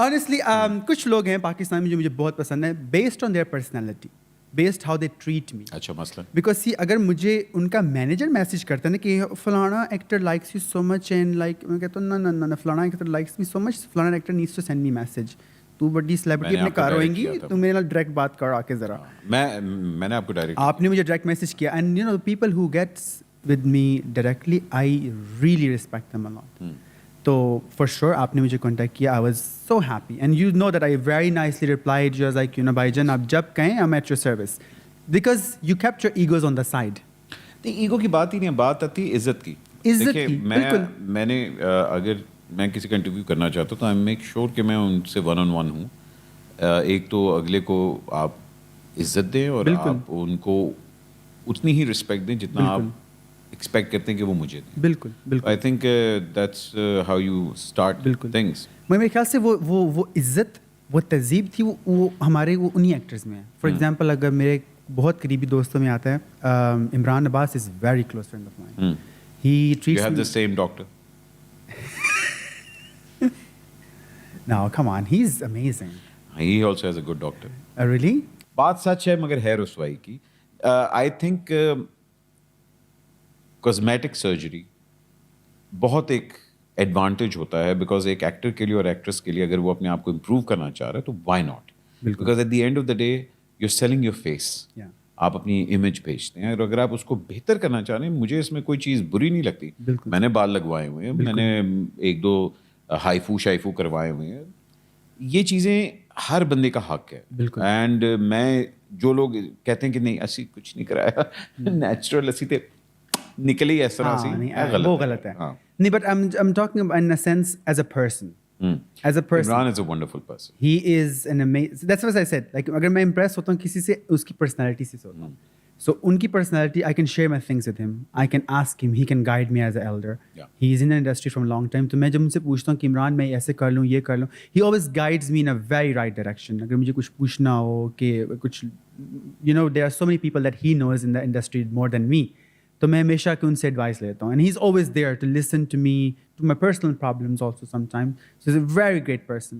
honestly کچھ لوگ ہیں پاکستان میں جو مجھے بہت پسند ہیں based on their personality, based how they treat me. اچھا مثلا Because see اگر مجھے ان کا مینیجر میسج کرتا ہے نا کہ فلانا actor likes you so much and like میں کہتا ہوں نہ فلانا ایکٹر لائکس می سو مچ, فلانا actor needs to send me message, تو بڑی سیلیبریٹی اپنے کار ہوئیں گی, تو میرے نال ڈائریکٹ بات کرو آ کے ذرا. میں نے آپ کو ڈائریکٹ آپ نے مجھے ڈائریکٹ میسج کیا and you know people who gets with me directly I really respect them a lot. تو فار شیور آپ نے مجھے کانٹیکٹ کیا, I was so happy and you know that I very nicely replied you was like you know بھائی جان آپ جب کہیں I am at your service, because you kept your egos on the side. Ego کی بات ہی نہیں, بات آتی ہے عزت کی. عزت کی, بالکل. میں نے اگر میں کسی کا انٹرویو کرنا چاہتا ہوں تو آئی میک شیور کہ میں ان سے ون آن ون ہوں. ایک تو اگلے کو آپ عزت دیں اور آپ ان کو اتنی ہی رسپیکٹ دیں جتنا آپ ایکسپیکٹ کرتے ہیں کہ وہ مجھے دیں. بالکل بالکل. I think that's how you start things. میرے خیال سے وہ عزت, وہ تہذیب تھی, وہ ہمارے وہ انہیں ایکٹرز میں ہے. فار ایگزامپل اگر میرے بہت قریبی دوستوں میں آتا ہے, Imran Abbas is very close friend of mine. He treats you have the same doctor. No, come on, he's amazing. He also has a good doctor. Really? بات سچ ہے مگر ہے رسوائی کی. آئی تھنک کاسمیٹک سرجری بہت ایک ایڈوانٹیج ہوتا ہے, بیکاز ایک ایکٹر کے لیے اور ایکٹریس کے لیے اگر وہ اپنے آپ کو امپروو کرنا چاہ رہا ہے تو why not, because at the end of the day you are selling your face. آپ اپنی امیج بھیجتے ہیں, اور اگر آپ اس کو بہتر کرنا چاہ رہے ہیں, مجھے اس میں کوئی چیز بری نہیں لگتی. میں نے بال لگوائے ہوئے ہیں, میں نے ایک دو ہائیفو شائفو کروائے ہوئے ہیں, یہ چیزیں ہر بندے کا حق ہے. اینڈ میں جو لوگ کہتے ہیں کہ نہیں اسی کچھ نہیں کرایا, نیچرل اسی تے نکلی اس طرح سے, وہ غلط ہے. نہیں, but I'm talking in a sense as a person. As a person, Imran is a wonderful person. He is an amazing. That's what I said. Like اگر میں impress ہوتا ہوں کسی سے, اس کی personality سے ہوتا ہوں. So ان کی personality, I can share my things with him. I can ask him. He can guide me as an elder. He is in the industry from a long time. تو میں جب ان سے پوچھتا ہوں کہ عمران میں ایسے کر لوں, یہ کر لوں, he always guides me in a very right direction. اگر مجھے کچھ پوچھنا ہو کہ کچھ, you know, there are so many people that he knows in the industry more than me. تو میں ہمیشہ کہ ان سے ایڈوائس لیتا ہوں, and he's always there to listen to me, to my personal problems also sometimes. So he's a very great person.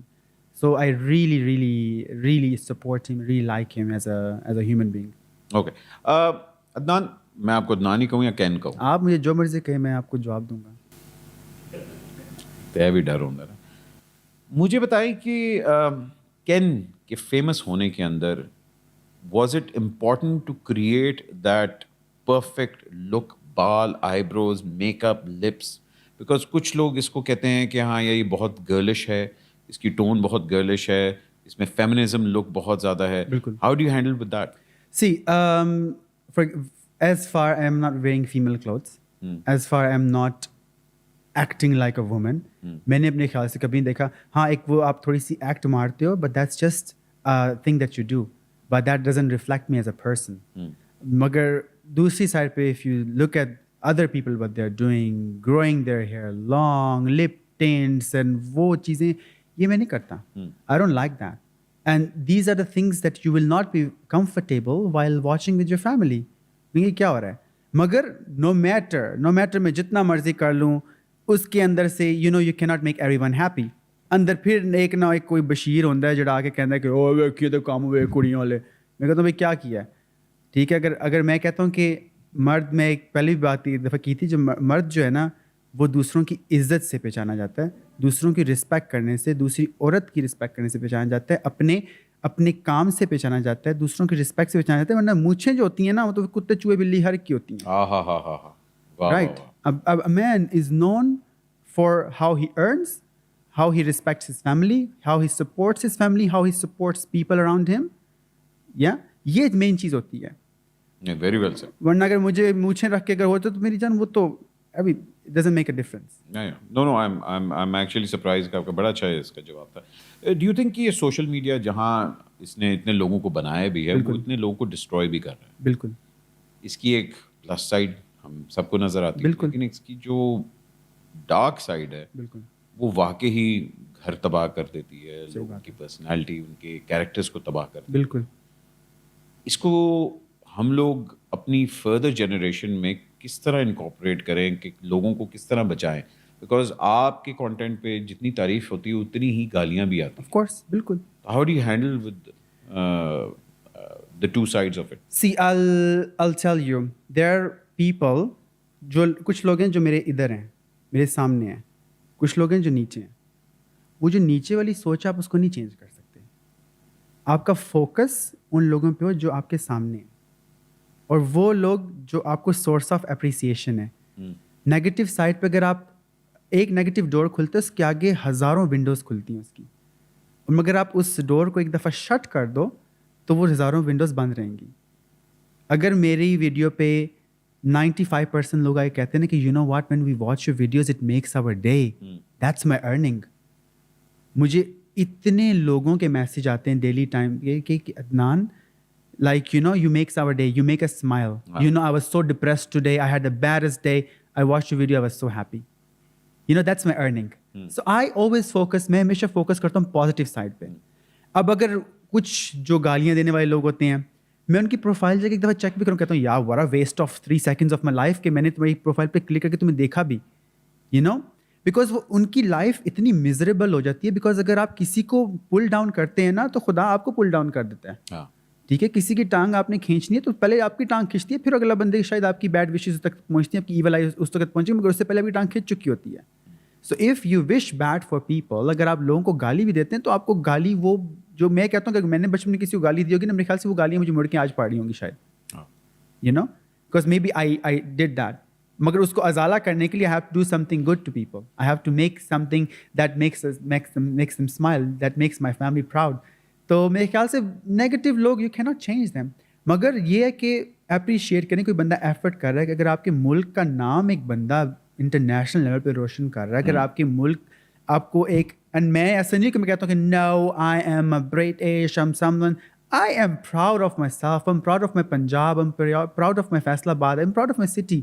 So I really, really, really support him, really like him as a human being. Okay. Adnan, میں آپ کو عدنان ہی کہوں یا can کہوں؟ آپ مجھے جو مرضی کہیں, میں آپ کو جواب دوں گا. تے بھی ڈر ہوتا ہے. مجھے بتائیں کہ کین کے فیمس ہونے کے اندر was it important to create that perfect look, بال, eyebrows, make up, lips, because کچھ لوگ اس کو کہتے ہیں کہ ہاں یہ بہت گرلش ہے, اس کی ٹون بہت گرلش ہے, اس میں فیمنزم لک بہت زیادہ ہے. How do you handle with that? See, as far I am not wearing female clothes, as far I am not acting like a woman, میں نے اپنے خیال سے کبھی دیکھا, ہاں ایک وہ آپ تھوڑی سی ایکٹ مارتے ہو, but that's just a thing that you do, but that doesn't reflect me as a person. مگر دوسری سائڈ پہ if you look at other people what they're doing, growing their hair long, lip tints and وہ چیزیں, یہ میں نہیں کرتا. I don't like that. And these are the things that you will not be comfortable while watching with your family. یہ کیا ہو رہا ہے؟ مگر no matter میں جتنا مرضی کر لوں, اس کے اندر سے you know you cannot make everyone happy. اندر پھر ایک نہ ایک کوئی بشیر ہوتا ہے جڑا آ کے کہتا ہے کہ او ویکھیے تو کام ہوئے کڑیوں والے. میں کہتا ہوں بھائی کیا کیا ہے؟ ٹھیک ہے, اگر میں کہتا ہوں کہ مرد, میں ایک پہلی بھی بات ایک دفعہ کی تھی, جو مرد جو ہے نا وہ دوسروں کی عزت سے پہچانا جاتا ہے, دوسروں کی رسپیکٹ کرنے سے, دوسری عورت کی رسپیکٹ کرنے سے پہچانا جاتا ہے, اپنے کام سے پہچانا جاتا ہے, دوسروں کی رسپیکٹ سے پہچانا جاتا ہے. ورنہ مونچھیں جو ہوتی ہیں نا وہ تو کتے چوہے بلی ہر کی ہوتی ہیں. رائٹ. اب man is known for how he earns, how he respects his family, how he supports his family, how he supports people around him. Yeah, یہ مین چیز ہوتی ہے. Very well said. ورنہ اگر مجھے مونچھیں رکھ کے اگر ہوتا تو میری جان وہ تو ابھی it doesn't make a difference. No, I'm actually surprised کہ آپ کا بڑا اچھا ہے اس کا جواب تھا. Do you think کہ یہ سوشل میڈیا جہاں اس نے اتنے لوگوں کو بنایا بھی ہے, وہ اتنے لوگوں کو ڈسٹروائے بھی کر رہا ہے؟ بالکل. اس کی ایک پلس سائڈ ہم سب کو نظر آتی ہے, لیکن اس کی جو ڈارک سائڈ ہے بالکل وہ واقعی گھر تباہ کر دیتی ہے, لوگوں کی پرسنالٹی, ان کے کیریکٹرز کو تباہ کر دیتی ہے. بالکل. اس کو ہم لوگ اپنی فردر جنریشن میں کس طرح انکارپوریٹ کریں, کہ لوگوں کو کس طرح بچائیں, بیکاز آپ کے کانٹینٹ پہ جتنی تعریف ہوتی ہے اتنی ہی گالیاں بھی آتی آف کورس بالکل. ہیں. How do you handle with the two sides of it? See, I'll tell you, there are people, جو کچھ لوگ ہیں جو میرے ادھر ہیں, میرے سامنے ہیں, کچھ لوگ ہیں جو نیچے ہیں. وہ جو نیچے والی سوچ آپ اس کو نہیں چینج کر سکتے. آپ کا فوکس ان لوگوں پہ ہو جو آپ کے سامنے ہیں, اور وہ لوگ جو آپ کو سورس آف اپریسیشن ہے. نیگیٹو سائڈ پہ اگر آپ ایک نیگیٹو ڈور کھلتے ہیں اس کے آگے ہزاروں ونڈوز کھلتی ہیں اس کی, اور مگر آپ اس ڈور کو ایک دفعہ شٹ کر دو تو وہ ہزاروں ونڈوز بند رہیں گی. اگر میری ویڈیو پہ 95% لوگ آئے کہتے ہیں نا کہ you know what when we watch your videos it makes our day, that's my earning. مجھے اتنے لوگوں کے میسیج آتے ہیں ڈیلی ٹائم کہ Adnan, like you know, you makes our day, you make us smile. Wow. You know, I was so depressed today, I had the baddest day, I watched your video, I was so happy. You know, that's my earning. So I always focus, میں ہمیشہ focus کرتا ہوں positive side پہ. اب اگر کچھ جو گالیاں دینے والے لوگ ہوتے ہیں, میں ان کی پروفائل جا کے ایک دفعہ چیک بھی کروں, کہتا ہوں یار what a waste of 3 seconds of my life کہ میں نے تمہاری پروفائل پہ کلک کر کے تمہیں دیکھا بھی, you know, بیکاز وہ ان کی لائف اتنی میزریبل ہو جاتی ہے. بیکاز اگر آپ کسی کو پل ڈاؤن کرتے ہیں نا تو خدا آپ کو پل ڈاؤن کر دیتا ہے. ٹھیک ہے, کسی کی ٹانگ آپ نے کھینچنی ہے تو پہلے آپ کی ٹانگ کھینچتی ہے, پھر اگلا بندے شاید آپ کی بیڈ وشز تک پہنچتی ہے, آپ کی ایول آئی اس تک پہنچی, مگر اس سے پہلے آپ کی ٹانگ کھینچ چکی ہوتی ہے. So if you wish bad for people, اگر آپ لوگوں کو گالی بھی دیتے ہیں تو آپ کو گالی, وہ جو میں کہتا ہوں کہ میں نے بچپن میں کسی کو گالی دی ہوگی نا, میرے خیال سے وہ گالیاں مجھے مڑ کے آج پاڑی ہوں گی شاید, you know, because maybe I did that. مگر اس کو ازالہ کرنے کے لیے I have to do something good to people, I have to make something that makes them smile, that makes my family proud. تو میرے خیال سے نیگیٹو لوگ یو کی ناٹ چینج دیم. مگر یہ ہے کہ اپریشیٹ کریں, کوئی بندہ ایفرٹ کر رہا ہے کہ اگر آپ کے ملک کا نام ایک بندہ انٹرنیشنل لیول پہ روشن کر رہا ہے, اگر آپ کے ملک آپ کو ایک, اینڈ میں ایسا نہیں کہ میں کہتا ہوں کہ no I am a British, I am someone, I am proud of myself, I'm proud of my Punjab, I'm proud of my Faisalabad, I'm proud of my city.